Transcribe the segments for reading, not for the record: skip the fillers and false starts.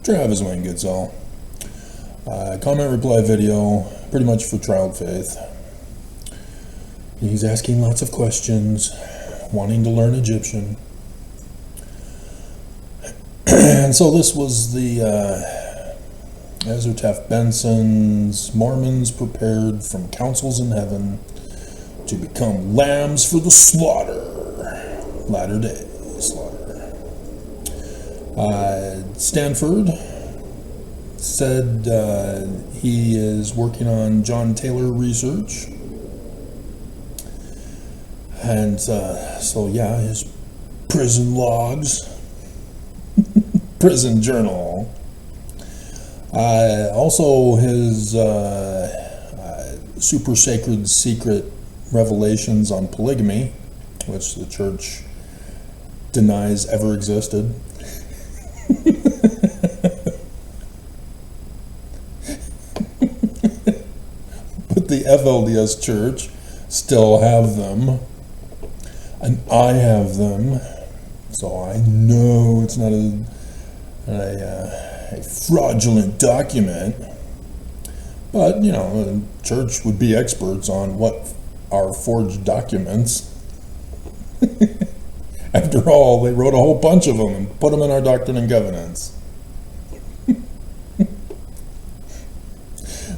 Travis Wayne Goodsell. Comment reply video, pretty much for Child Faith. He's asking lots of questions, wanting to learn Egyptian. And so this was the Ezra Taft Benson's Mormons prepared from councils in heaven to become lambs for the slaughter, latter-day slaughter. Stanford said he is working on John Taylor research. And so yeah, his prison logs, prison journal. Also his super sacred secret revelations on polygamy, which the church denies ever existed. But the FLDS church still have them, and I have them, so I know it's not a fraudulent document. But you know, the church would be experts on what are forged documents. After all, they wrote a whole bunch of them and put them in our Doctrine and Covenants.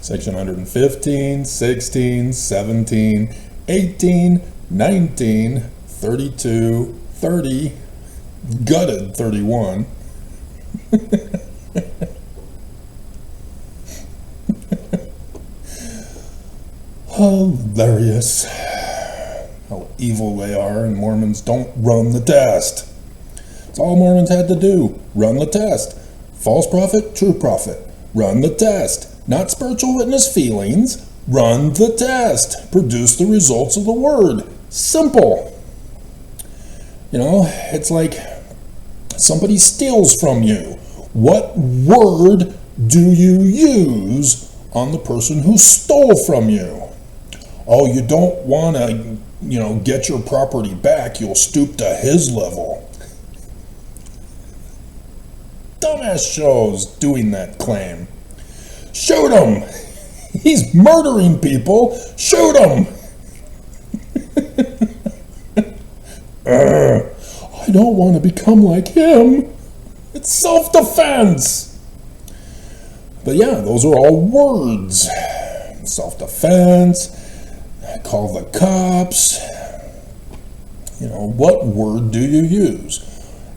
Section 115, 16, 17, 18, 19, 32, 30, gutted 31. Hilarious. How evil they are, and Mormons don't run the test. That's all Mormons had to do. Run the test. False prophet, true prophet. Run the test. Not spiritual witness feelings. Run the test. Produce the results of the word. Simple. You know, it's like somebody steals from you. What word do you use on the person who stole from you? Oh, you don't want to, you know, get your property back. You'll stoop to his level. Dumbass shows doing that claim. Shoot him! He's murdering people. Shoot him! I don't want to become like him. It's self-defense. But yeah, those are all words. Self-defense. Call the cops. You know, what word do you use?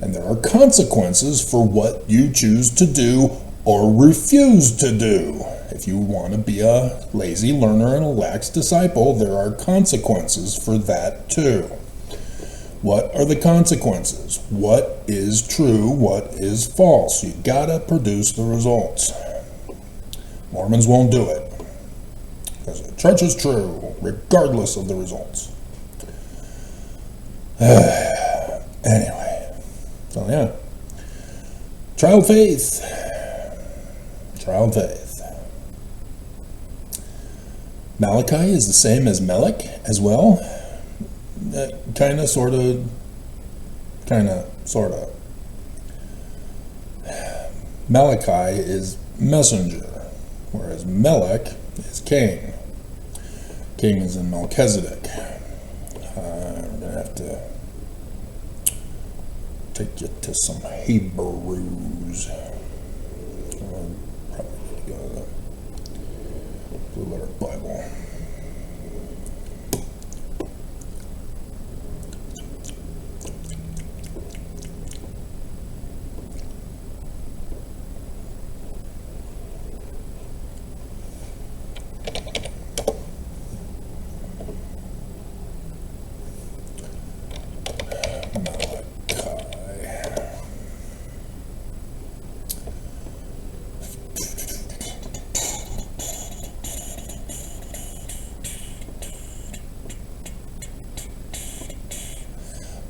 And there are consequences for what you choose to do or refuse to do. If you want to be a lazy learner and a lax disciple, there are consequences for that too. What are the consequences? What is true? What is false? You gotta produce the results. Mormons won't do it, because the church is true, regardless of the results. Anyway, so yeah. Child faith. Child faith. Malachi is the same as Melech as well. Kinda, sorta, sorta. Malachi is messenger, whereas Melech is king. King is in Melchizedek. We're gonna have to take you to some Hebrews. I'll probably need to go to the Blue Letter Bible.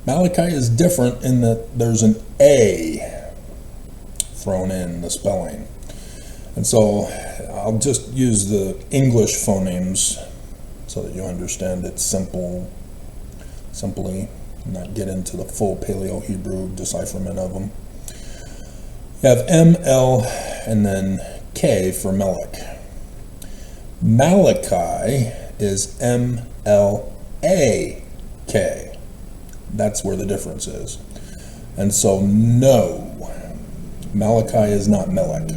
Malachi is different in that there's an A thrown in the spelling. And so I'll just use the English phonemes so that you understand it simply, not get into the full Paleo-Hebrew decipherment of them. You have M-L and then K for Melech. Malachi is M-L-A-K. That's where the difference is. And so, no, Malachi is not Melech.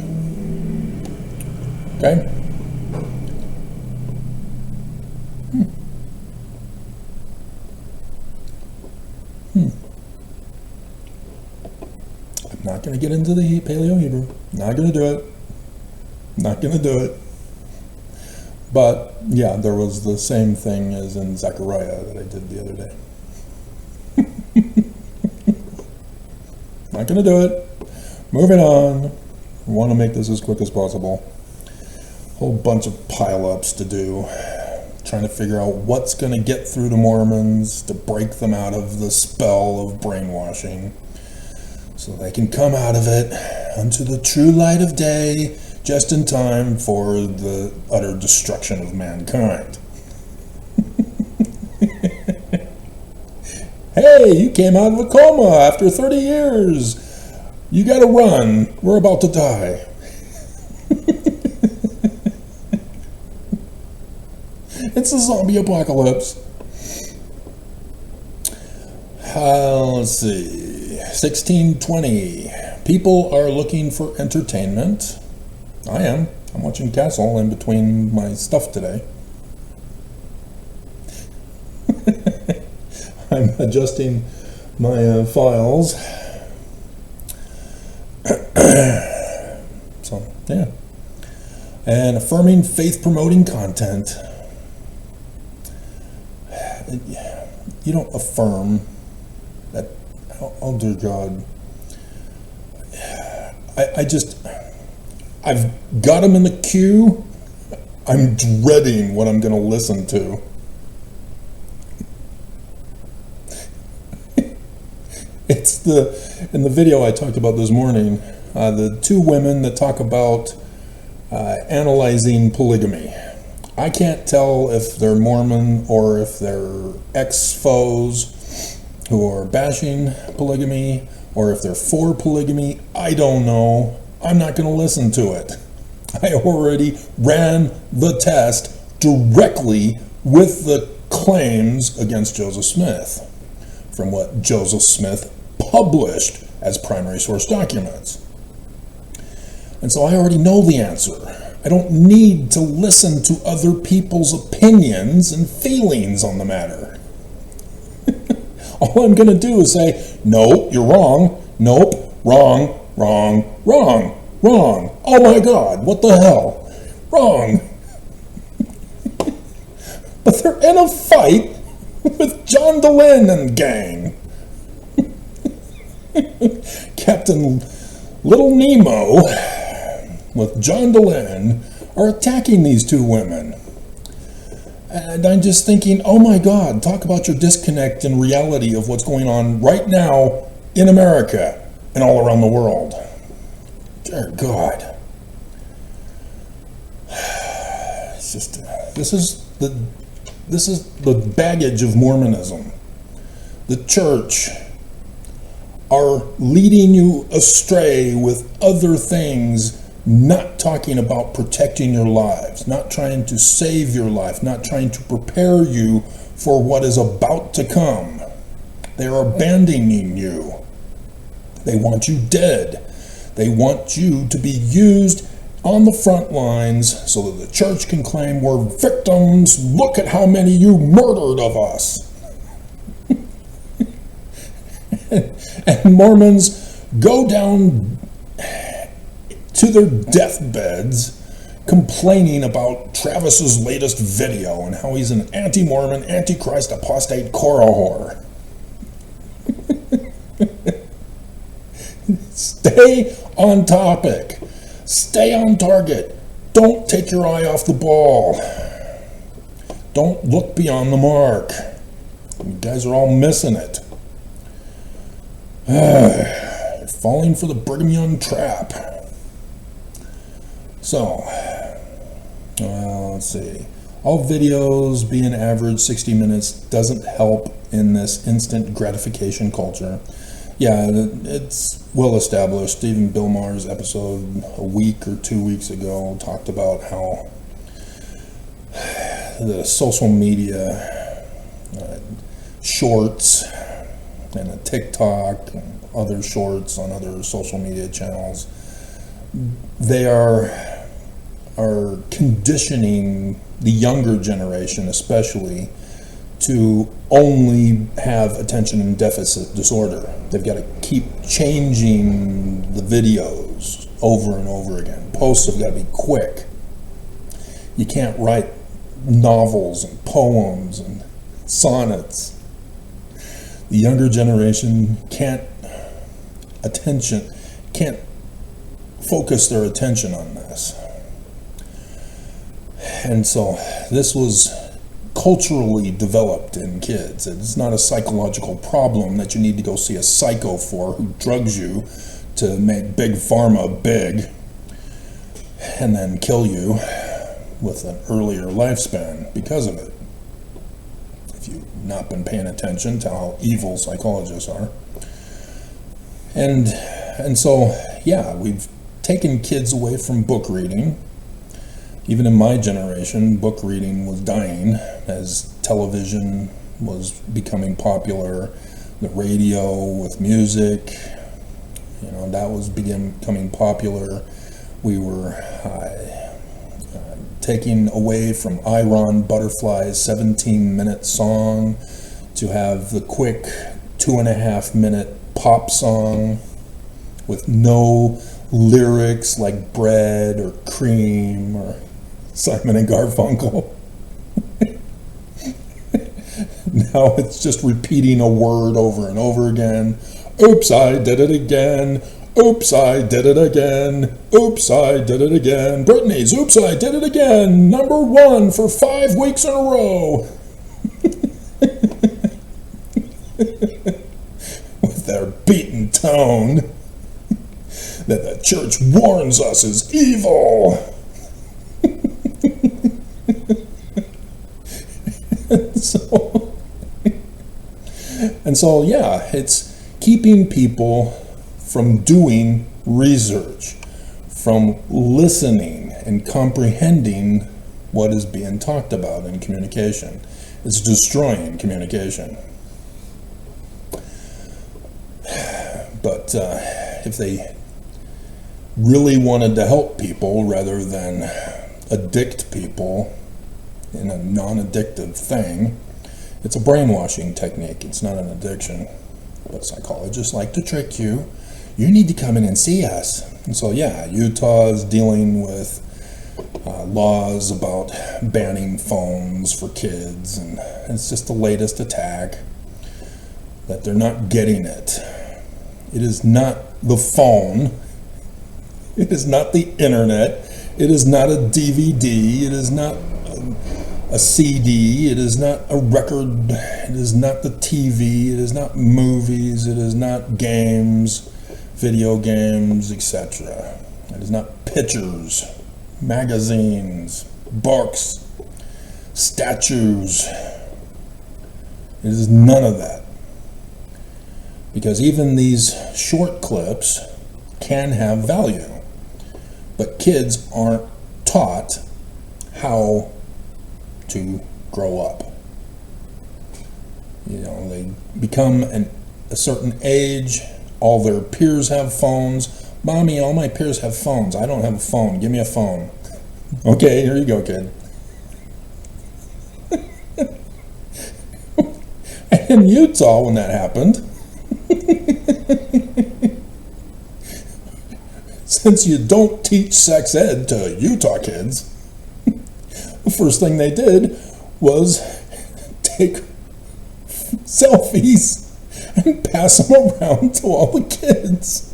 Okay? I'm not going to get into the Paleo-Hebrew. Not going to do it. Not going to do it. But, yeah, there was the same thing as in Zechariah that I did the other day. Not going to do it. Moving on. I want to make this as quick as possible. Whole bunch of pile-ups to do. Trying to figure out what's going to get through to Mormons to break them out of the spell of brainwashing so they can come out of it unto the true light of day just in time for the utter destruction of mankind. Hey, you came out of a coma after 30 years. You gotta run. We're about to die. It's a zombie apocalypse. Let's see. 1620. People are looking for entertainment. I am. I'm watching Castle in between my stuff today. I'm adjusting my files. So, yeah. And affirming faith-promoting content. You don't affirm that. Oh dear God. I've got them in the queue. I'm dreading what I'm going to listen to. It's in the video I talked about this morning, the two women that talk about analyzing polygamy. I can't tell if they're Mormon or if they're ex-foes who are bashing polygamy or if they're for polygamy. I don't know. I'm not going to listen to it. I already ran the test directly with the claims against Joseph Smith from what Joseph Smith published as primary source documents. And so I already know the answer. I don't need to listen to other people's opinions and feelings on the matter. All I'm going to do is say, nope, you're wrong. Nope, wrong, wrong, wrong, wrong. Oh my God, what the hell? Wrong. But they're in a fight with John DeLynn and gang. Captain Little Nemo with John DeLynn are attacking these two women. And I'm just thinking, oh my God, talk about your disconnect in reality of what's going on right now in America and all around the world. Dear God. It's just, this is the baggage of Mormonism. The church are leading you astray with other things, not talking about protecting your lives, not trying to save your life, not trying to prepare you for what is about to come. They are abandoning you. They want you dead. They want you to be used on the front lines so that the church can claim we're victims. Look at how many you murdered of us. And Mormons go down to their deathbeds complaining about Travis's latest video and how he's an anti-Mormon, antichrist, apostate, Korah whore. Stay on topic. Stay on target. Don't take your eye off the ball. Don't look beyond the mark. You guys are all missing it. You're falling for the Brigham Young trap. So, let's see. All videos being average 60 minutes doesn't help in this instant gratification culture. Yeah, it's well established. Even Bill Maher's episode a week or 2 weeks ago talked about how the social media shorts and a TikTok and other shorts on other social media channels, they are conditioning the younger generation especially to only have attention and deficit disorder. They've got to keep changing the videos over and over again. Posts have got to be quick. You can't write novels and poems and sonnets. The younger generation can't focus their attention on this. And so this was culturally developed in kids. It's not a psychological problem that you need to go see a psycho for who drugs you to make big pharma big and then kill you with an earlier lifespan because of it. If you've not been paying attention to how evil psychologists are. And so, yeah, we've taken kids away from book reading. Even in my generation, book reading was dying as television was becoming popular, the radio with music, that was becoming popular. We were taking away from Iron Butterfly's 17-minute song to have the quick 2.5-minute pop song with no lyrics like bread or cream or Simon and Garfunkel. Now it's just repeating a word over and over again. Oops, I did it again. Oops, I did it again. Oops, I did it again. Britney's Oops, I did it again. #1 for 5 weeks in a row. With their beaten tone that the church warns us is evil. And so, yeah, it's keeping people from doing research, from listening and comprehending what is being talked about in communication. It's destroying communication. But if they really wanted to help people rather than addict people in a non-addictive thing, it's a brainwashing technique. It's not an addiction. But psychologists like to trick you. You need to come in and see us. And so, yeah, Utah is dealing with laws about banning phones for kids, and it's just the latest attack that they're not getting it. It is not the phone. It is not the internet. It is not a DVD. It is not a CD. It is not a record. It is not the TV. It is not movies. It is not games, video games, etc. It is not pictures, magazines, books, statues. It is none of that. Because even these short clips can have value. But kids aren't taught how to grow up. They become a certain age, all their peers have phones. Mommy, all my peers have phones. I don't have a phone. Give me a phone. Okay, here you go, kid. In Utah, when that happened, since you don't teach sex ed to Utah kids, the first thing they did was take selfies and pass them around to all the kids.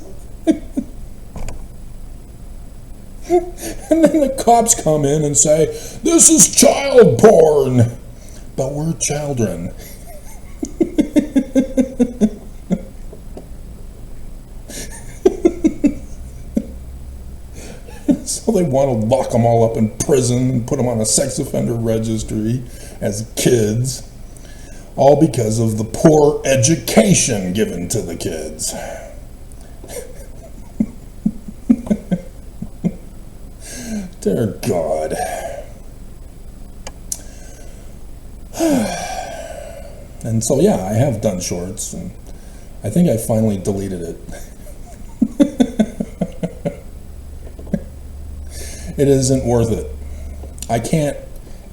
And then the cops come in and say, "This is child porn." But we're children. So they want to lock them all up in prison and put them on a sex offender registry as kids. All because of the poor education given to the kids. Dear God. And so, yeah, I have done shorts, and I think I finally deleted it. It isn't worth it. I can't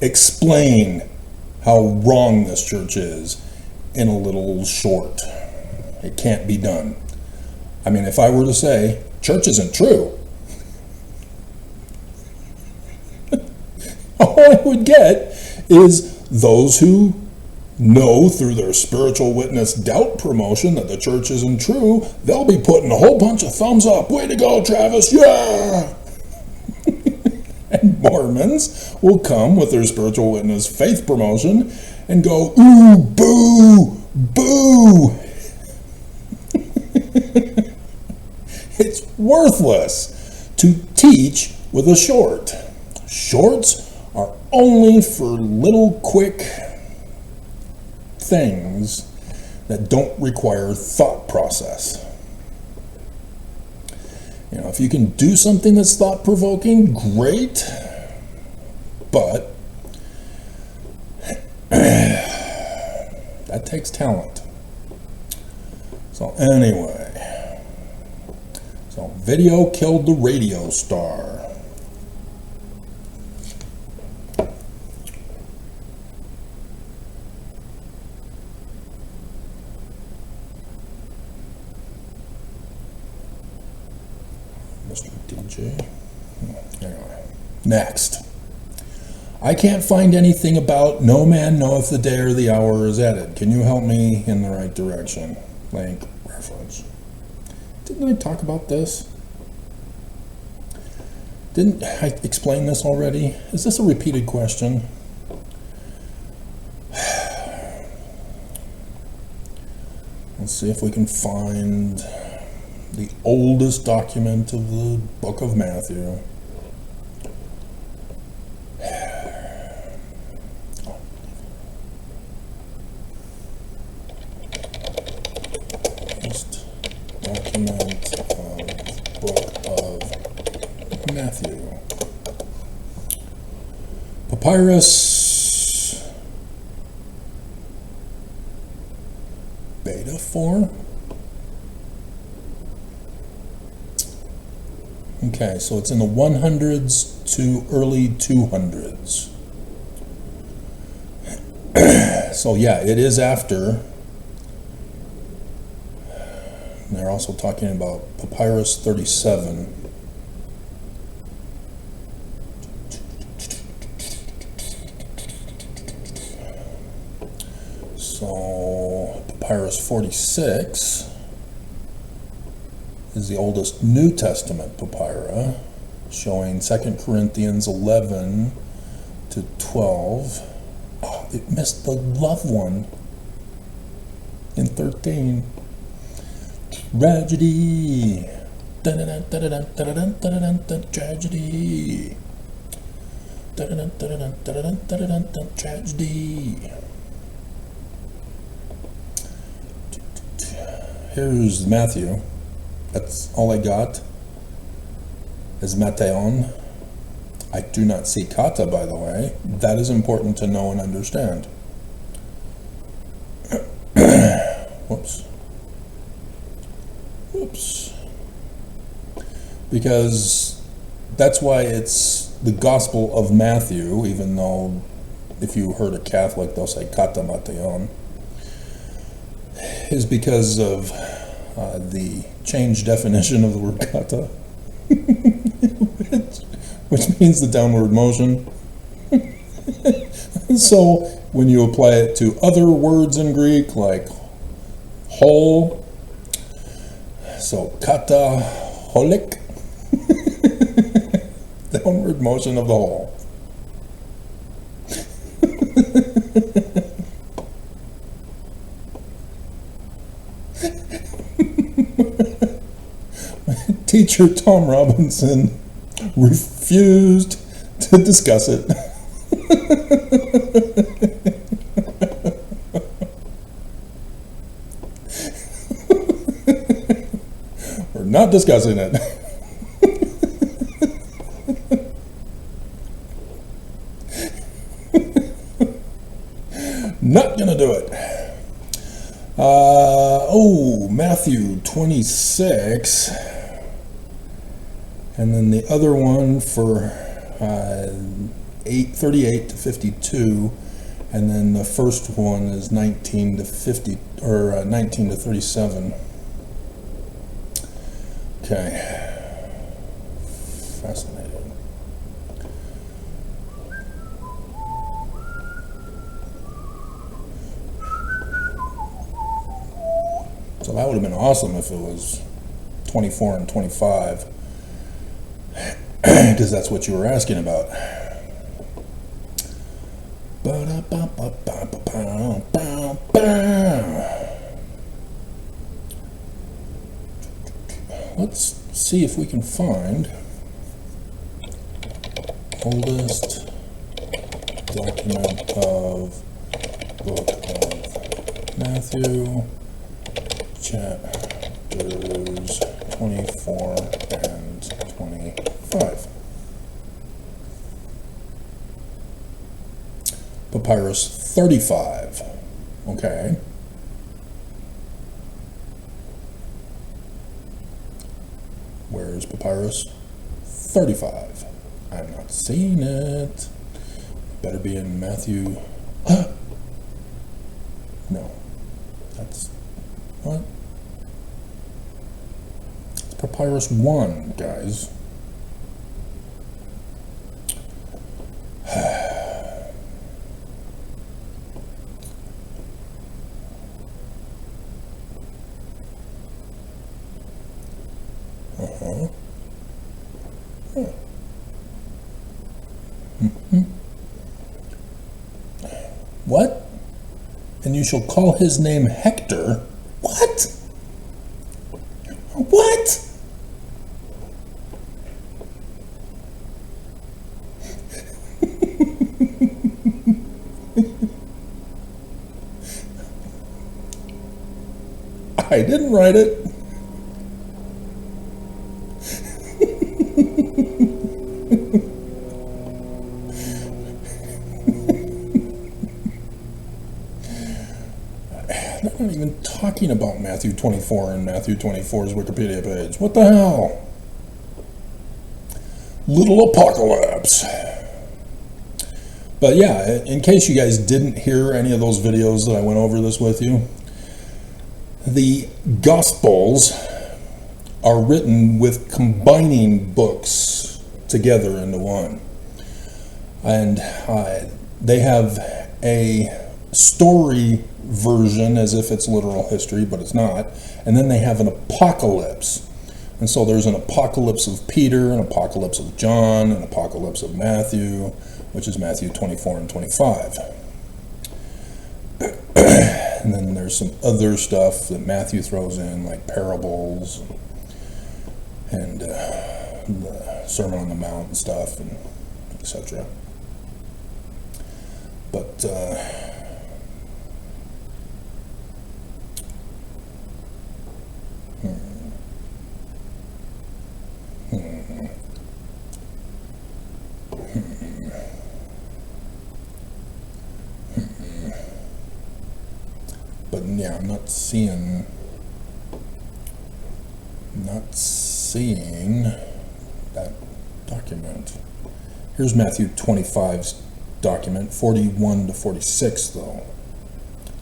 explain how wrong this church is in a little short. It can't be done. I mean, if I were to say, church isn't true, all I would get is those who know through their spiritual witness doubt promotion that the church isn't true, they'll be putting a whole bunch of thumbs up. Way to go, Travis, yeah! And Mormons will come with their spiritual witness faith promotion and go, ooh, boo, boo. It's worthless to teach with a short. Shorts are only for little quick things that don't require thought process. You know, if you can do something that's thought-provoking, great, but that takes talent. So anyway, so video killed the radio star. Mr. DJ. Anyway, next. I can't find anything about no man knoweth the day or the hour is added. Can you help me in the right direction? Link, reference. Didn't I talk about this? Didn't I explain this already? Is this a repeated question? Let's see if we can find the oldest document of the book of Matthew. Oldest document of the book of Matthew. Papyrus Beta 4. Okay, so it's in the 100s to early 200s. So yeah, it is after. And they're also talking about Papyrus 37. So Papyrus 46 is the oldest New Testament papyra, showing 2 Corinthians 11 to 12. Oh, it missed the love one in 13. Tragedy. Tragedy. Tragedy. Here's Matthew. That's all I got is Matteon. I do not see kata, by the way. That is important to know and understand. Whoops. Whoops. Because that's why it's the Gospel of Matthew, even though if you heard a Catholic, they'll say kata Matteon, is because of the changed definition of the word kata, which means the downward motion. So when you apply it to other words in Greek, like whole, so kata holik, downward motion of the whole. Teacher Tom Robinson refused to discuss it. not discussing it. Not gonna do it. Matthew 26, and then the other one for 38 to 52, and then the first one is 19 to 50 or 19 to 37. Okay, fascinating. So that would have been awesome if it was 24 and 25, because that's what you were asking about. Let's see if we can find oldest document of book of Matthew, chapters 24 and 25. Papyrus 35. Okay. Where's Papyrus 35? I'm not seeing it. Better be in Matthew. No. That's what? It's Papyrus 1, guys. What? And you shall call his name Hector? What? What? I didn't write it. I'm not even talking about Matthew 24 and Matthew 24's Wikipedia page. What the hell? Little apocalypse. But yeah, in case you guys didn't hear any of those videos that I went over this with you, the Gospels are written with combining books together into one. And they have a story version as if it's literal history, but it's not. And then they have an apocalypse. And so there's an apocalypse of Peter, an apocalypse of John, an apocalypse of Matthew, which is Matthew 24 and 25. And then there's some other stuff that Matthew throws in, like parables and the Sermon on the Mount and stuff, and etc. But yeah, I'm not seeing that document. Here's Matthew 25's document, 41 to 46 though.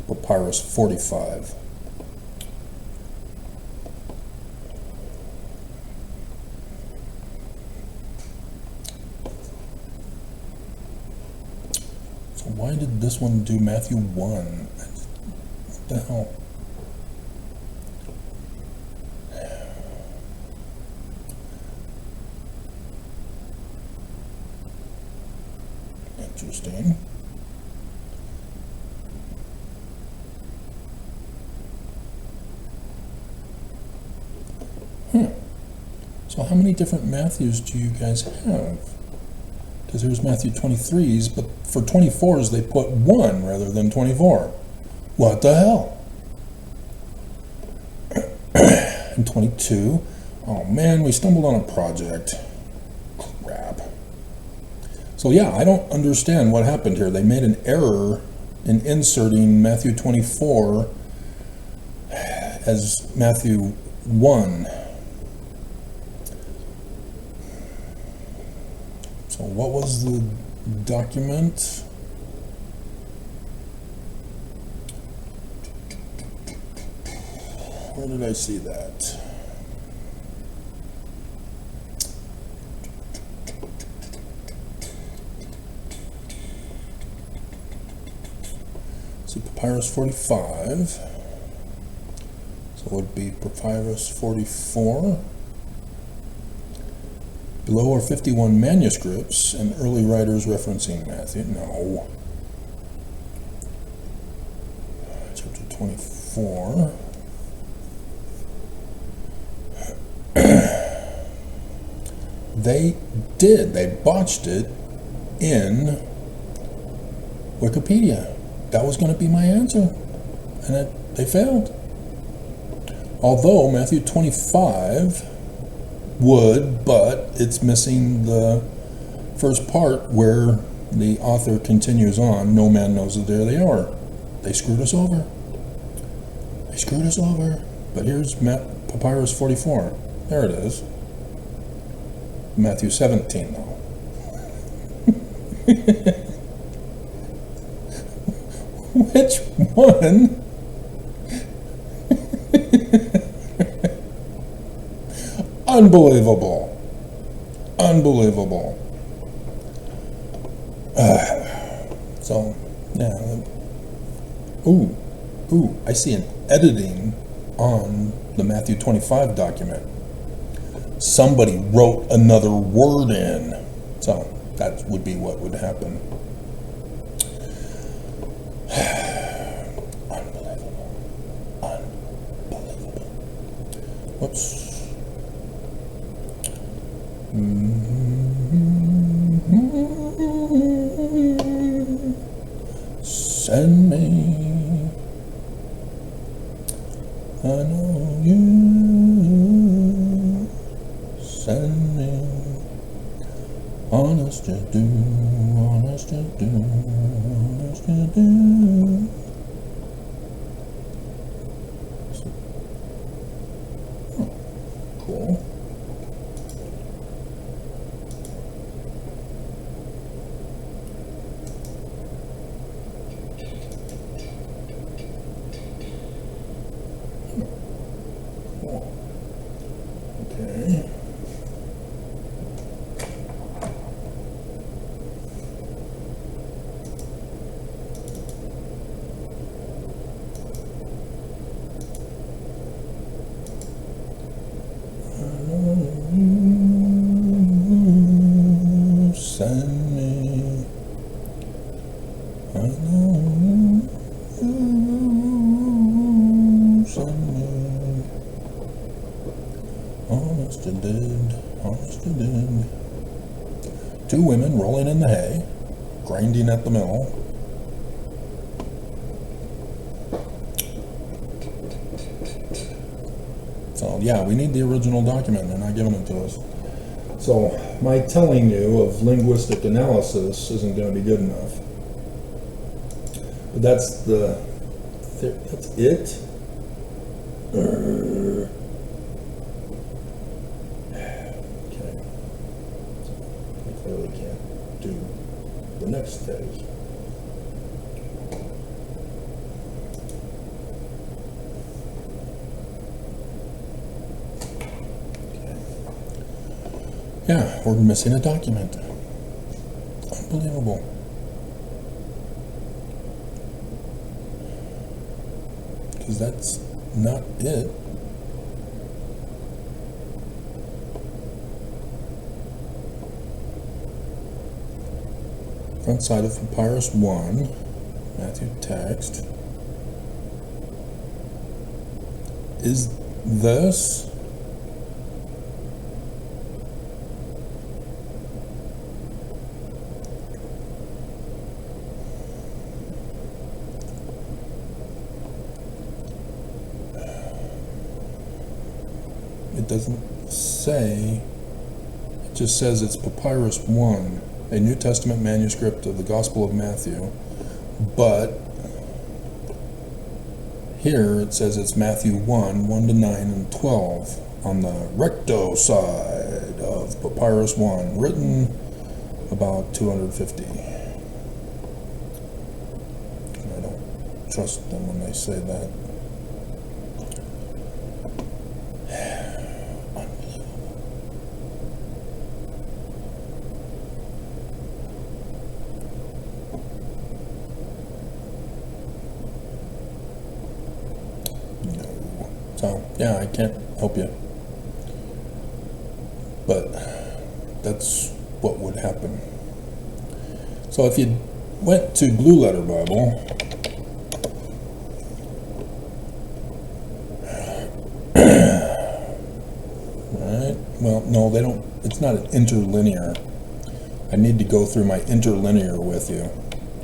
Papyrus 45. So why did this one do Matthew 1? What the hell? Interesting. So how many different Matthews do you guys have? Because there's Matthew 23's, but for 24's they put 1 rather than 24. What the hell? And 22. Oh man, we stumbled on a project. Crap. So yeah, I don't understand what happened here. They made an error in inserting Matthew 24 as Matthew 1. So what was the document? Where did I see that? See, Papyrus 45. So it would be Papyrus 44. Below are 51 manuscripts and early writers referencing Matthew. No. Chapter 24. They botched it in Wikipedia. That was going to be my answer, and they failed. Although Matthew 25 would, but it's missing the first part where the author continues on, no man knows the day or the hour. They screwed us over. They screwed us over. But here's Papyrus 44. There it is. Matthew 17, though. Which one? Unbelievable. Unbelievable. So, yeah. Ooh, I see an editing on the Matthew 25 document. Somebody wrote another word in. So, that would be what would happen. Unbelievable. Unbelievable. Whoops. Send me. I know you. Send me. Honest to do. Honest to do. Honest to do. Oh, cool. Okay. Send me. I know you. Send me. Honest to dead. Honest to dead. Two women rolling in the hay, grinding at the mill. So yeah, we need the original document. They're not giving it to us. So my telling you of linguistic analysis isn't going to be good enough. But that's it. Okay. I clearly can't do the next phase. Yeah, we're missing a document. Unbelievable. Because that's not it. Front side of Papyrus 1, Matthew text. Is this? It doesn't say, it just says it's Papyrus 1, a New Testament manuscript of the Gospel of Matthew, but here it says it's Matthew 1, 1 to 9 and 12 on the recto side of Papyrus 1, written about 250. And I don't trust them when they say that. So, yeah, I can't help you. But that's what would happen. So if you went to Blue Letter Bible, right? Well, no, they don't. It's not an interlinear. I need to go through my interlinear with you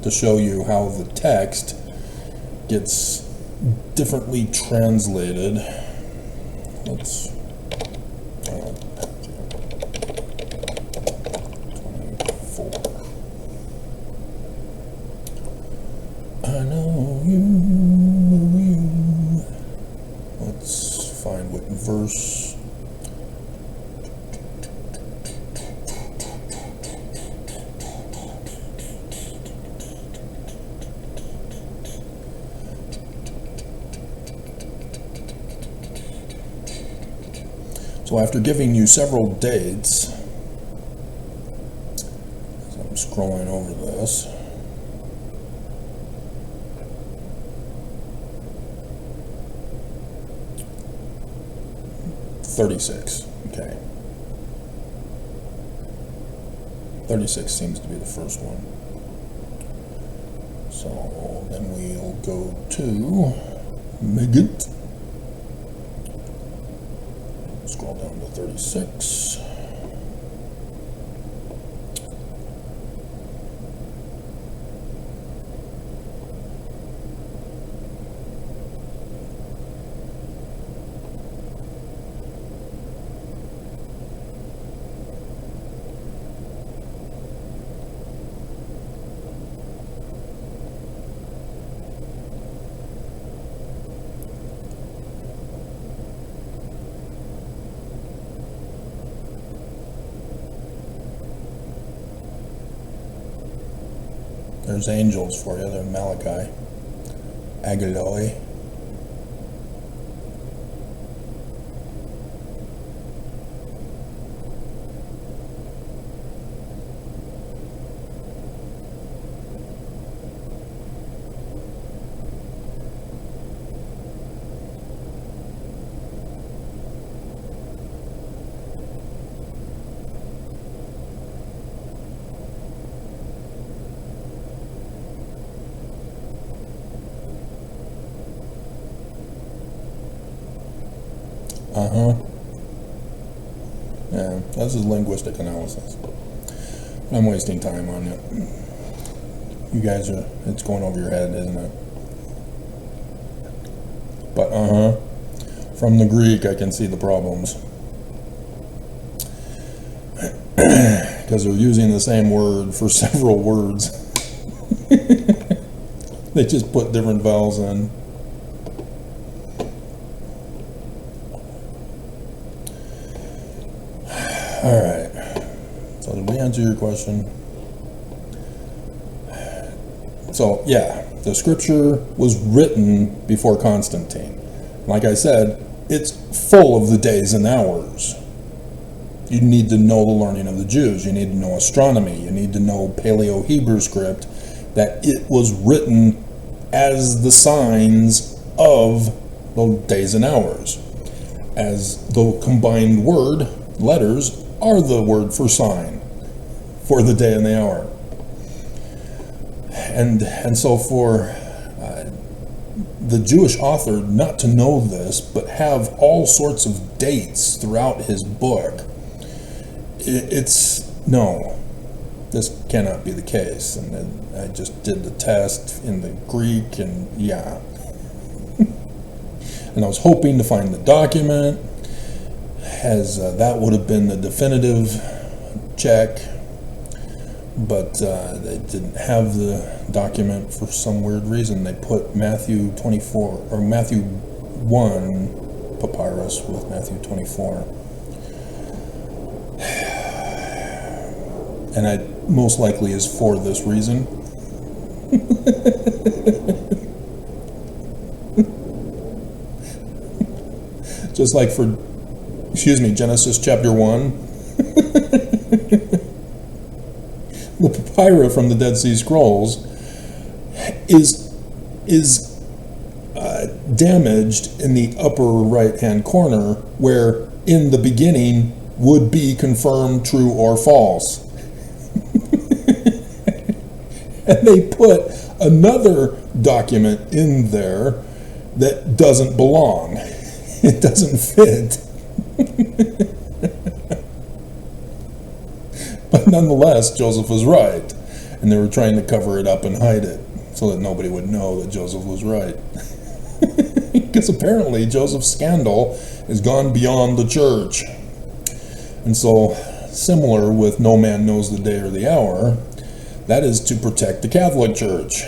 to show you how the text gets differently translated. Let's 24. I know you. Let's find what verse. So after giving you several dates, as I'm scrolling over this, $36, okay. 36 seems to be the first one. So then we'll go to Megit. Scroll down to 36. There's angels for you. They're Malachi, Agaloi. Yeah, this is linguistic analysis. I'm wasting time on it. You guys are, it's going over your head, isn't it? But from the Greek I can see the problems. Because they're using the same word for several words. They just put different vowels in. All right, so did we answer your question? So yeah, the scripture was written before Constantine. Like I said, it's full of the days and hours. You need to know the learning of the Jews. You need to know astronomy. You need to know Paleo-Hebrew script, that it was written as the signs of the days and hours. As the combined word, letters, are the word for sign for the day and the hour. And so for the Jewish author not to know this, but have all sorts of dates throughout his book, no, this cannot be the case. And then I just did the test in the Greek, and yeah. And I was hoping to find the document, as that would have been the definitive check, but they didn't have the document for some weird reason. They put Matthew 24 or Matthew 1 papyrus with Matthew 24. And it most likely is for this reason. Just like for, Genesis chapter 1. The papyrus from the Dead Sea Scrolls is damaged in the upper right-hand corner, where in the beginning would be confirmed true or false. And they put another document in there that doesn't belong. It doesn't fit. But nonetheless, Joseph was right. And they were trying to cover it up and hide it so that nobody would know that Joseph was right. Because apparently Joseph's scandal has gone beyond the church. And so, similar with no man knows the day or the hour, that is to protect the Catholic Church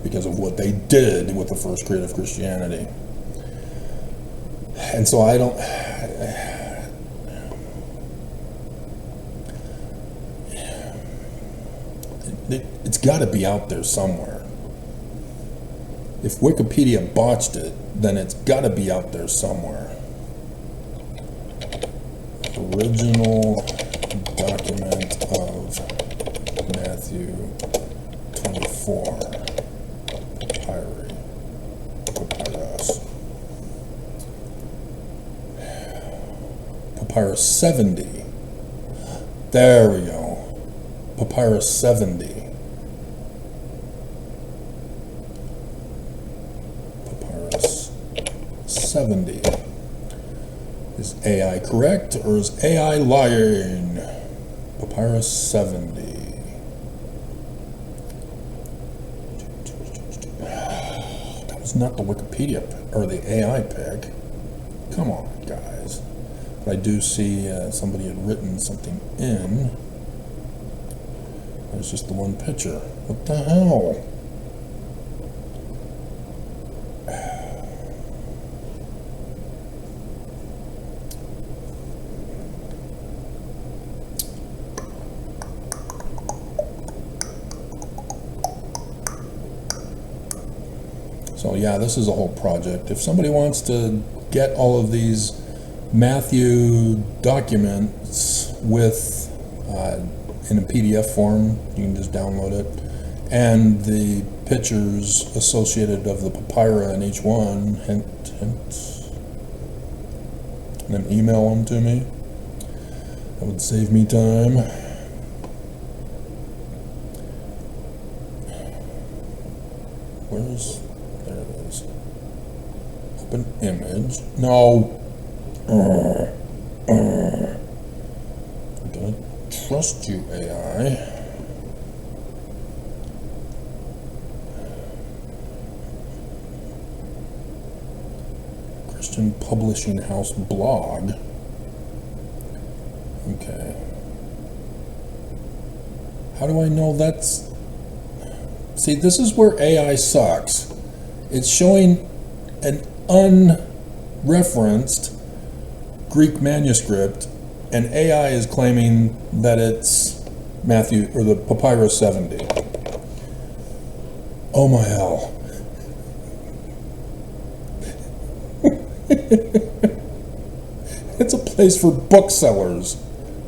because of what they did with the first creed of Christianity. And so I don't... It's got to be out there somewhere. If Wikipedia botched it, then it's got to be out there somewhere. Original document of Matthew 24. Papyrus. Papyrus 70. There we go. Papyrus 70. Papyrus 70. Is AI correct or is AI lying? Papyrus 70. That was not the Wikipedia or the AI pick. Come on, guys. But I do see somebody had written something in. There's just the one picture. What the hell? So yeah, this is a whole project. If somebody wants to get all of these Matthew documents with in a PDF form, you can just download it, and the pictures associated of the papyri in each one, hint, and then email them to me. That would save me time. There it is. Open image. No. I'm gonna trust you, AI. Christian Publishing House blog. Okay. How do I know that's... See, this is where AI sucks. It's showing an unreferenced Greek manuscript, and AI is claiming that it's Matthew, or the Papyrus 70. Oh my hell. It's a place for booksellers.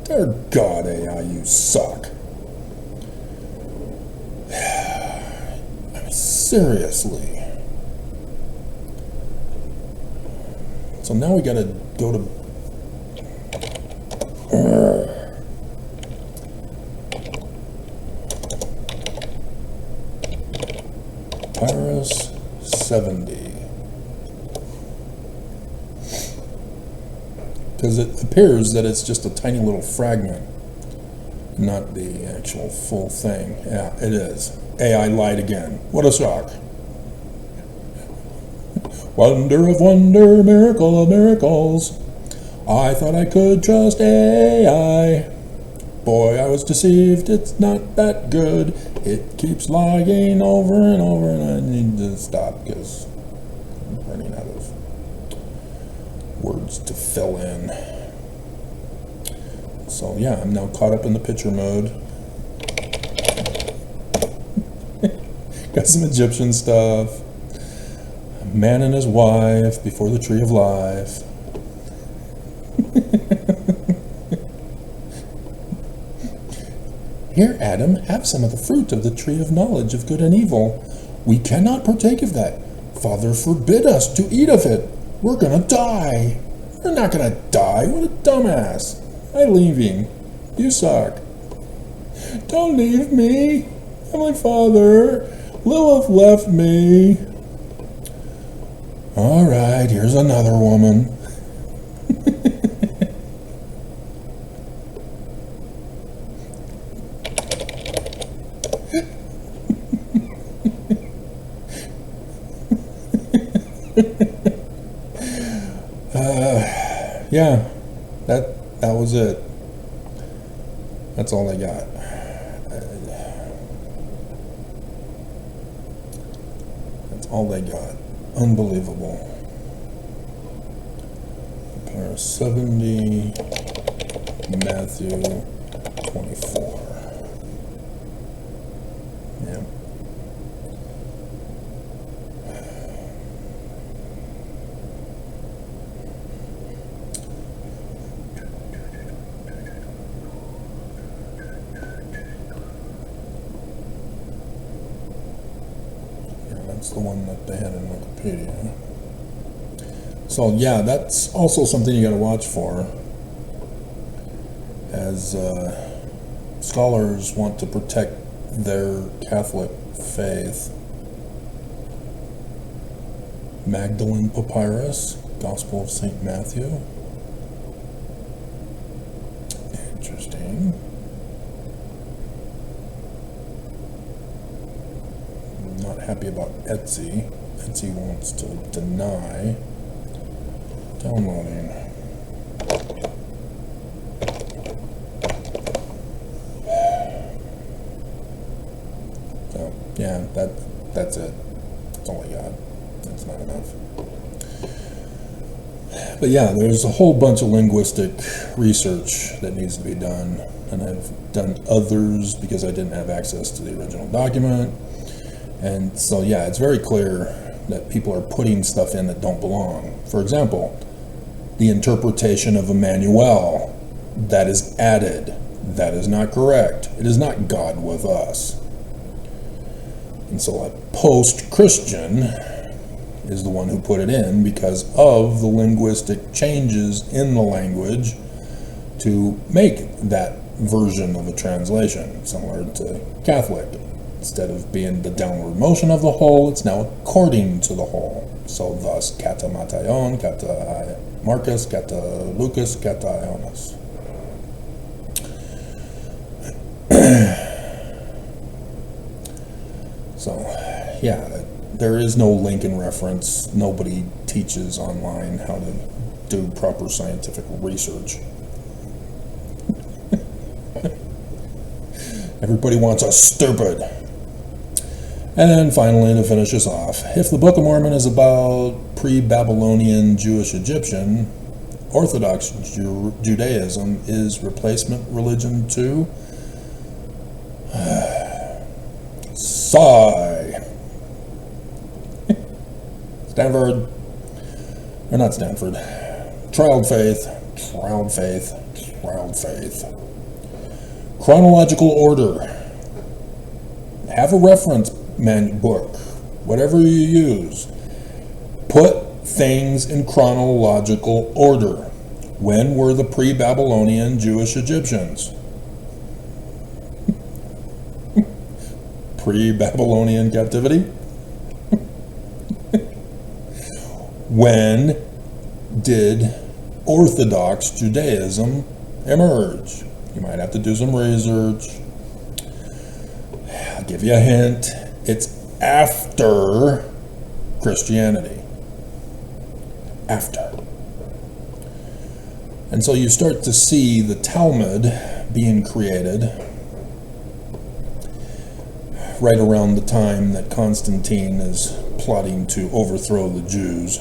Dear God, AI, you suck. I mean, seriously. So now we gotta go to... Papyrus 70. Because it appears that it's just a tiny little fragment, not the actual full thing. Yeah, it is. AI lied again. What a shock. Wonder of wonder, miracle of miracles. I thought I could trust AI. Boy, I was deceived. It's not that good. It keeps lying over and over, and I need to stop because I'm running out of words to fill in. So yeah, I'm now caught up in the picture mode. Got some Egyptian stuff. A man and his wife before the tree of life. Here, Adam, have some of the fruit of the tree of knowledge of good and evil. We cannot partake of that. Father forbid us to eat of it. We're gonna die. We're not gonna die. What a dumbass. I'm leaving. You suck. Don't leave me. Heavenly Father, Lilith left me. All right, here's another woman. Yeah, that was it. That's all I got. That's all they got. Unbelievable. Compare 70, Matthew 24. Yeah. That's the one that they had in Wikipedia. So yeah, that's also something you got to watch for, as scholars want to protect their Catholic faith. Magdalene Papyrus, Gospel of St. Matthew. Interesting. Not happy about Etsy. Etsy wants to deny downloading. So yeah, that's it. That's all I got. That's not enough. But yeah, there's a whole bunch of linguistic research that needs to be done, and I've done others because I didn't have access to the original document. And so yeah, it's very clear that people are putting stuff in that don't belong. For example, the interpretation of Emmanuel, that is added. That is not correct. It is not God with us. And so a post-Christian is the one who put it in because of the linguistic changes in the language to make that version of a translation, similar to Catholic. Instead of being the downward motion of the whole, it's now according to the whole. So thus, kata Mataion, kata Marcus, kata Lucas, kata Ionas. So, yeah, there is no Lincoln reference. Nobody teaches online how to do proper scientific research. Everybody wants us stupid. And then finally, to finish us off, if the Book of Mormon is about pre-Babylonian Jewish Egyptian, Orthodox Judaism is replacement religion too? Sigh. Stanford, or not Stanford, Trialed Faith, chronological order. Have a reference book, whatever you use. Put things in chronological order. When were the pre-Babylonian Jewish Egyptians? Pre-Babylonian captivity? When did Orthodox Judaism emerge? You might have to do some research. I'll give you a hint. It's after Christianity. After. And so you start to see the Talmud being created right around the time that Constantine is plotting to overthrow the Jews,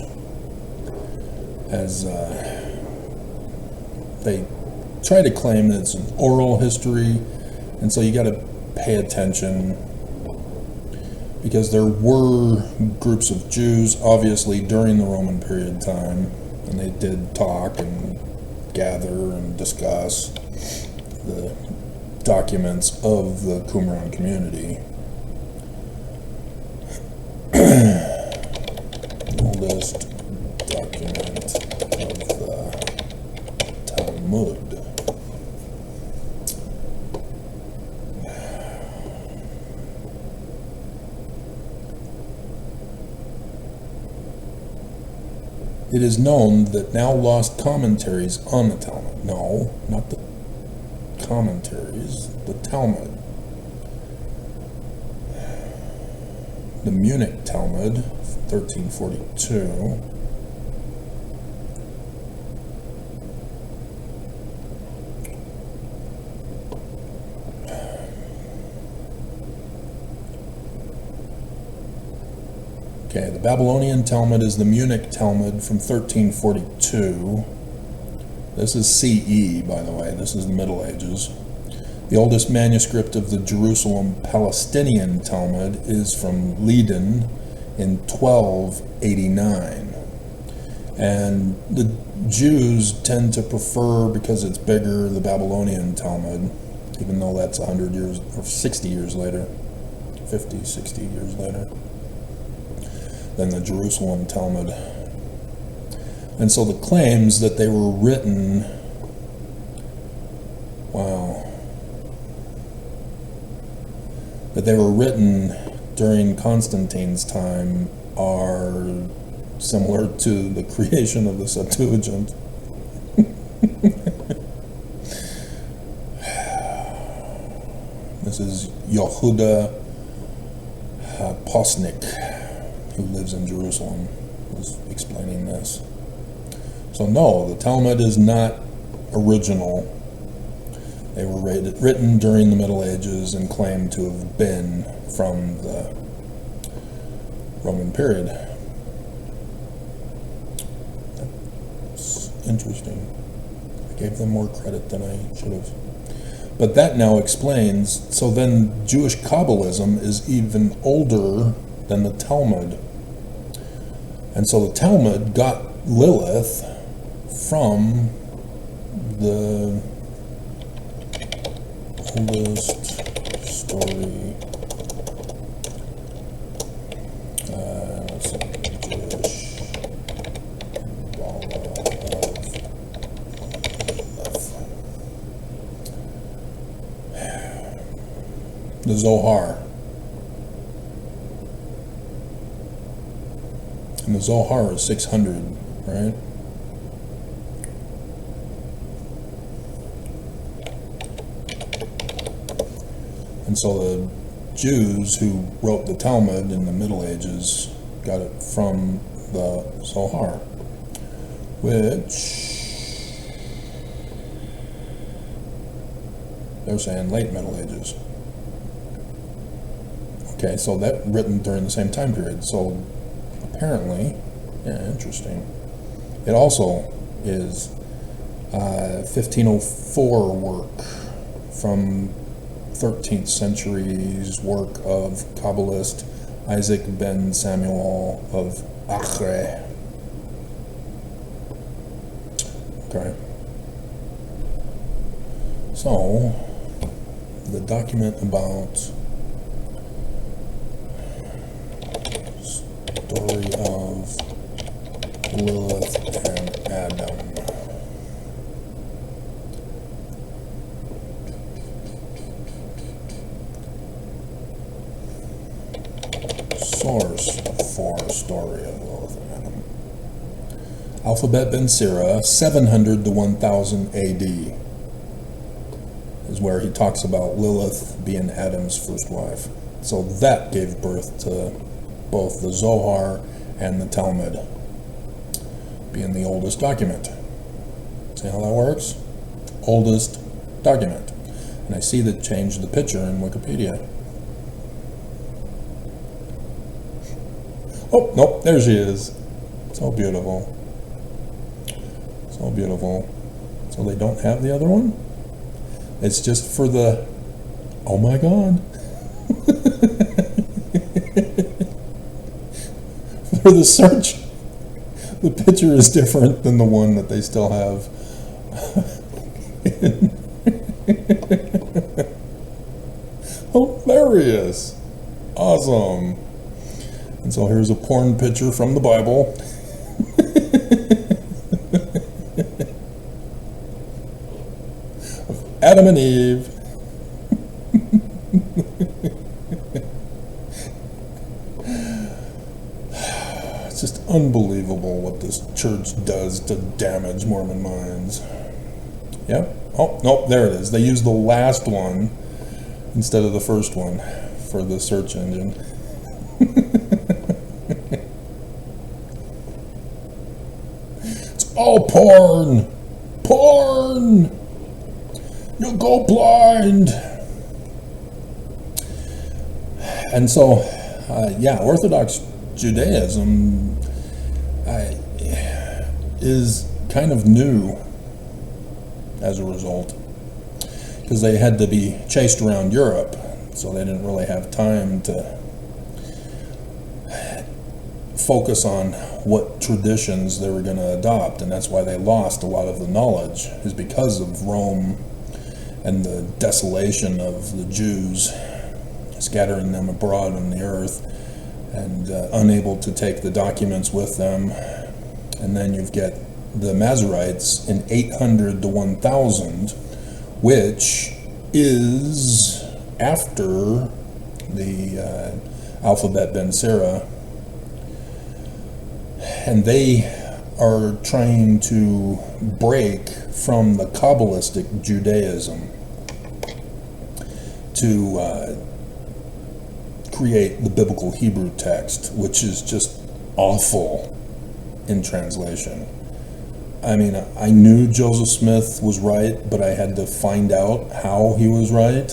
as they try to claim that it's an oral history, and so you got to pay attention, because there were groups of Jews, obviously, during the Roman period time, and they did talk and gather and discuss the documents of the Qumran community. Oldest document of the Talmud. It is known that now lost commentaries on the Talmud. No, not the commentaries, the Talmud. The Munich Talmud, 1342. Okay, the Babylonian Talmud is the Munich Talmud from 1342. This is CE, by the way. This is the Middle Ages. The oldest manuscript of the Jerusalem Palestinian Talmud is from Leiden in 1289. And the Jews tend to prefer, because it's bigger, the Babylonian Talmud, even though that's 100 years or 60 years later, 50, 60 years later, than the Jerusalem Talmud. And so the claims that they were written, that they were written during Constantine's time are similar to the creation of the Septuagint. This is Yehuda Posnik, who lives in Jerusalem, was explaining this. So no, the Talmud is not original. They were written during the Middle Ages and claimed to have been from the Roman period. That's interesting. I gave them more credit than I should have. But that now explains, so then Jewish Kabbalism is even older than the Talmud. And so the Talmud got Lilith from the oldest story, Jewish the Zohar. And the Zohar is 600, right? And so the Jews who wrote the Talmud in the Middle Ages got it from the Zohar, which they're saying late Middle Ages. Okay, so that written during the same time period. So apparently, yeah, interesting. It also is 1504 work from 13th century's work of Kabbalist Isaac ben Samuel of Acre. Okay. So, the document about story of Lilith and Adam. Source for story of Lilith and Adam. Alphabet Ben Sira, 700 to 1000 AD, is where he talks about Lilith being Adam's first wife. So that gave birth to both the Zohar and the Talmud, being the oldest document. See how that works? Oldest document. And I see that changed the picture in Wikipedia. Oh, nope, there she is. So beautiful. So beautiful. So they don't have the other one? It's just for the... Oh my God. For the search, the picture is different than the one that they still have. Hilarious. Awesome. And so here's a porn picture from the Bible. Of Adam and Eve. It's just unbelievable what this church does to damage Mormon minds. Yep. Oh, nope, there it is. They used the last one instead of the first one for the search engine. It's all porn. Porn. You'll go blind. And so, yeah, Orthodox Judaism is kind of new as a result, because they had to be chased around Europe, so they didn't really have time to focus on what traditions they were going to adopt, and that's why they lost a lot of the knowledge, is because of Rome and the desolation of the Jews, scattering them abroad on the earth, and unable to take the documents with them. And then you've got the Masoretes in 800 to 1000, which is after the Alphabet Ben Sira, and they are trying to break from the Kabbalistic Judaism to create the biblical Hebrew text, which is just awful in translation. I mean, I knew Joseph Smith was right, but I had to find out how he was right.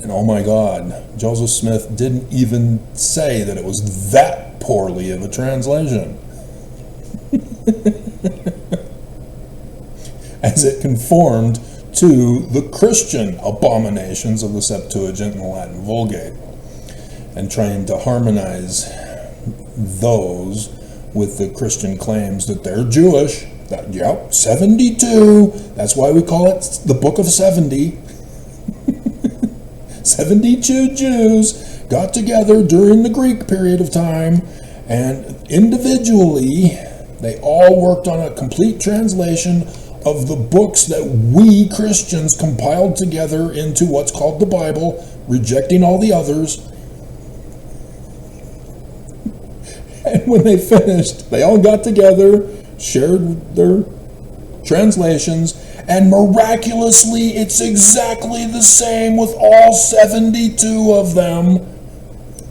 And oh my God, Joseph Smith didn't even say that it was that poorly of a translation. As it conformed to the Christian abominations of the Septuagint and the Latin Vulgate, and trying to harmonize those with the Christian claims that they're Jewish. That, yep, 72. That's why we call it the Book of 70. 72 Jews got together during the Greek period of time, and individually they all worked on a complete translation of the books that we Christians compiled together into what's called the Bible, rejecting all the others. And when they finished, they all got together, shared their translations, and miraculously it's exactly the same with all 72 of them.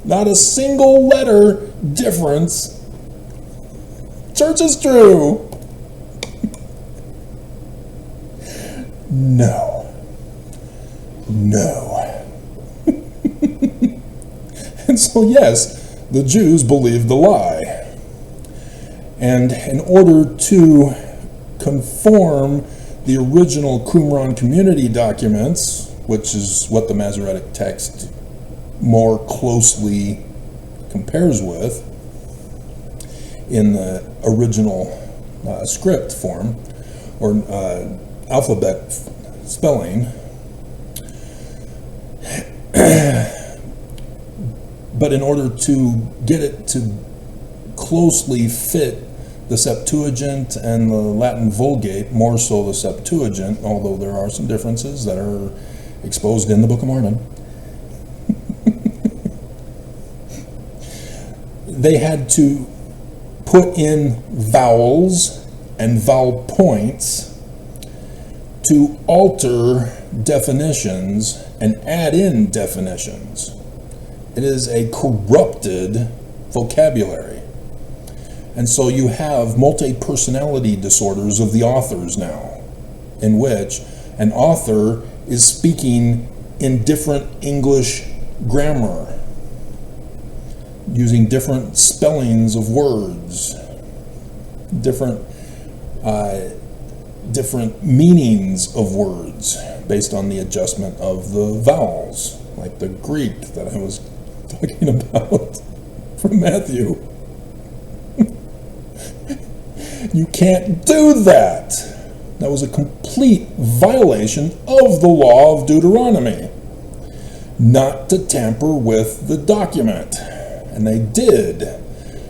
Not a single letter difference. Church is true. No. And so, yes, the Jews believed the lie. And in order to conform the original Qumran community documents, which is what the Masoretic text more closely compares with in the original script form, or alphabet spelling, but in order to get it to closely fit the Septuagint and the Latin Vulgate, more so the Septuagint, although there are some differences that are exposed in the Book of Mormon, they had to put in vowels and vowel points to alter definitions and add in definitions. It is a corrupted vocabulary. And so you have multi-personality disorders of the authors now, in which an author is speaking in different English grammar, using different spellings of words, different meanings of words based on the adjustment of the vowels, like the Greek that I was talking about from Matthew. You can't do that. That was a complete violation of the law of Deuteronomy, not to tamper with the document. And they did,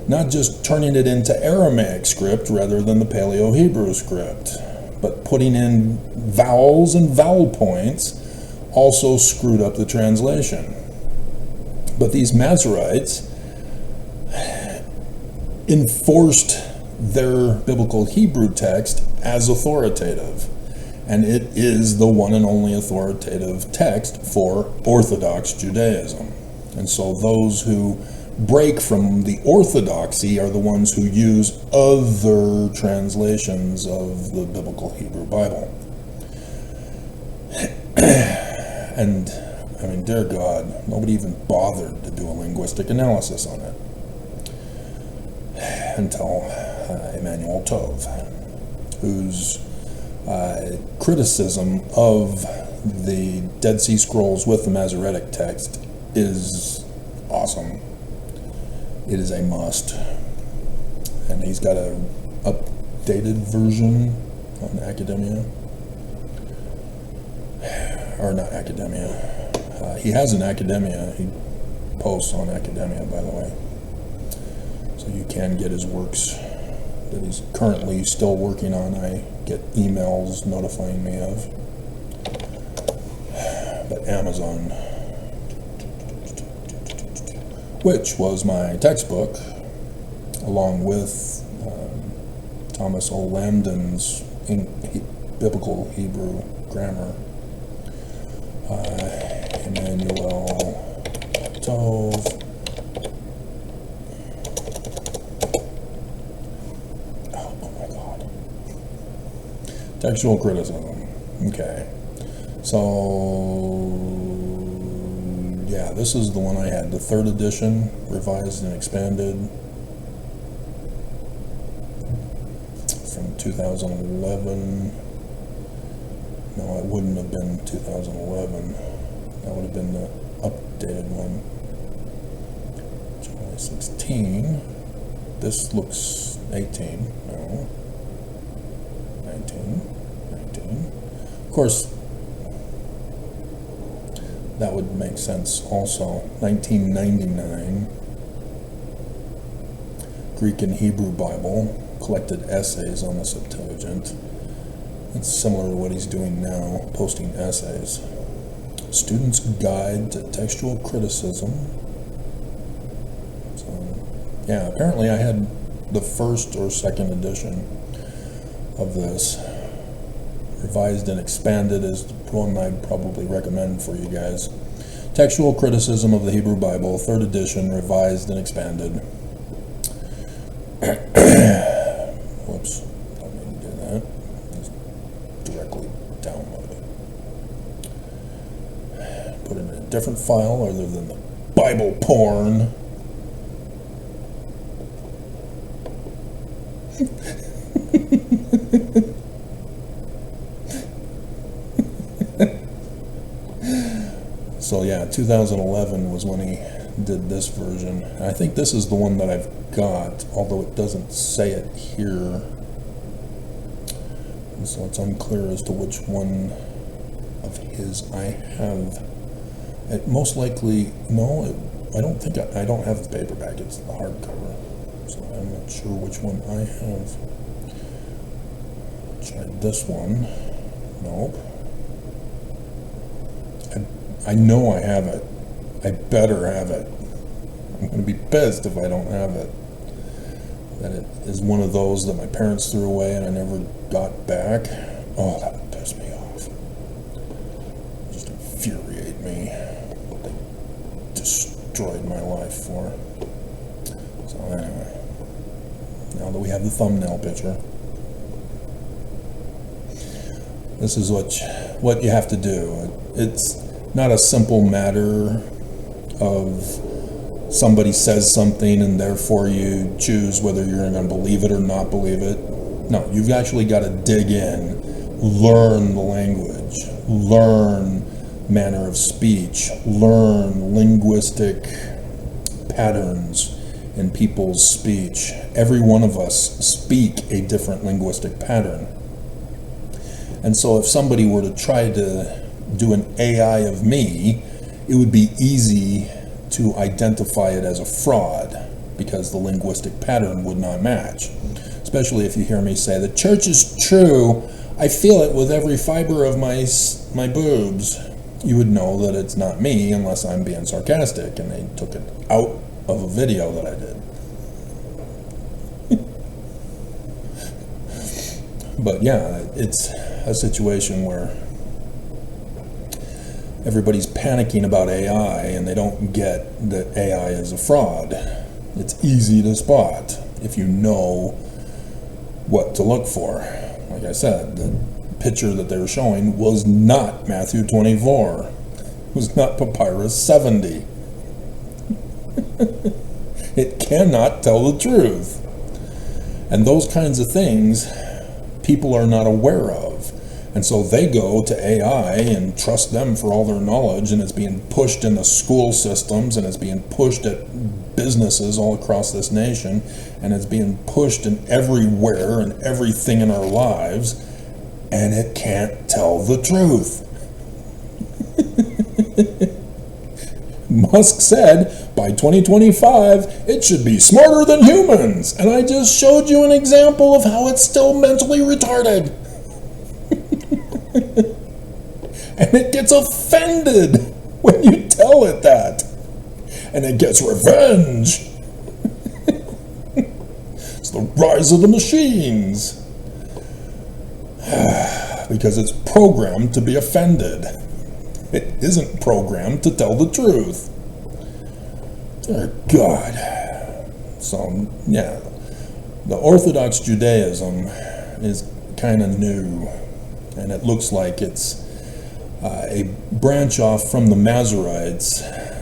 not just turning it into Aramaic script rather than the Paleo-Hebrew script, but putting in vowels and vowel points also screwed up the translation. But these Masoretes enforced their biblical Hebrew text as authoritative, and it is the one and only authoritative text for Orthodox Judaism. And so those who break from the orthodoxy are the ones who use other translations of the biblical Hebrew Bible. And I mean, dear God, nobody even bothered to do a linguistic analysis on it until Emmanuel Tov, whose criticism of the Dead Sea Scrolls with the Masoretic text is awesome. It is a must. And he's got a updated version on Academia. Or not Academia. He has an Academia. He posts on Academia, by the way. So you can get his works that he's currently still working on. I get emails notifying me of. But Amazon, which was my textbook, along with Thomas O. Lambden's Biblical Hebrew Grammar, Emmanuel Tov. Oh my God. Textual criticism. Okay. So, yeah, this is the one I had, the 3rd edition, revised and expanded from 2011. No, it wouldn't have been 2011. That would have been the updated one. 2016. This looks 18. No. 19. Of course, that would make sense also. 1999. Greek and Hebrew Bible, collected essays on the Septuagint. It's similar to what he's doing now, posting essays. Student's Guide to Textual Criticism. So, yeah, apparently I had the 1st or 2nd edition of this. Revised and expanded is the one I'd probably recommend for you guys. Textual Criticism of the Hebrew Bible, 3rd edition, revised and expanded. Whoops, don't mean to do that. Just directly download it. Put it in a different file other than the Bible porn. So yeah, 2011 was when he did this version. I think this is the one that I've got, although it doesn't say it here. And so it's unclear as to which one of his I have. It most likely, no, I don't think I don't have the paperback, it's the hardcover. So I'm not sure which one I have. Try this one. Nope. I know I have it. I better have it. I'm going to be pissed if I don't have it. That it is one of those that my parents threw away and I never got back. Oh, that would piss me off. Just infuriate me. What they destroyed my life for. So anyway. now that we have the thumbnail picture. This is what you have to do. It's not a simple matter of somebody says something and therefore you choose whether you're going to believe it or not believe it. No, you've actually got to dig in, learn the language, learn manner of speech, learn linguistic patterns in people's speech. Every one of us speak a different linguistic pattern. And so if somebody were to try to do an AI of me, it would be easy to identify it as a fraud because the linguistic pattern would not match. Especially if you hear me say, the church is true, I feel it with every fiber of my boobs. You would know that it's not me unless I'm being sarcastic and they took it out of a video that I did. But yeah, it's a situation where everybody's panicking about AI and they don't get that AI is a fraud. It's easy to spot if you know what to look for. Like I said, the picture that they were showing was not Matthew 24. It was not Papyrus 70. It cannot tell the truth. And those kinds of things people are not aware of. And so they go to AI and trust them for all their knowledge, and it's being pushed in the school systems, and it's being pushed at businesses all across this nation, and it's being pushed in everywhere and everything in our lives, and it can't tell the truth. Musk said by 2025 it should be smarter than humans, and I just showed you an example of how it's still mentally retarded. And it gets offended when you tell it that, and it gets revenge. It's the rise of the machines. Because it's programmed to be offended. It isn't programmed to tell the truth. Dear God. So, yeah, the Orthodox Judaism is kind of new, and it looks like it's a branch off from the Masoretes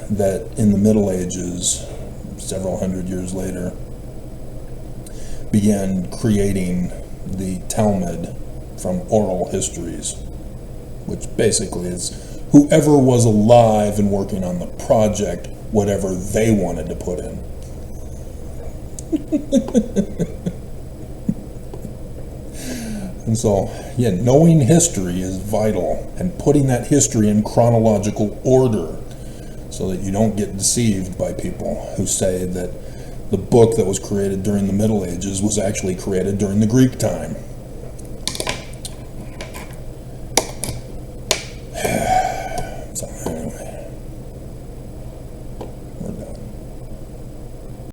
that in the Middle Ages, several hundred years later, began creating the Talmud from oral histories, which basically is whoever was alive and working on the project, whatever they wanted to put in. And so, yeah, knowing history is vital, and putting that history in chronological order so that you don't get deceived by people who say that the book that was created during the Middle Ages was actually created during the Greek time.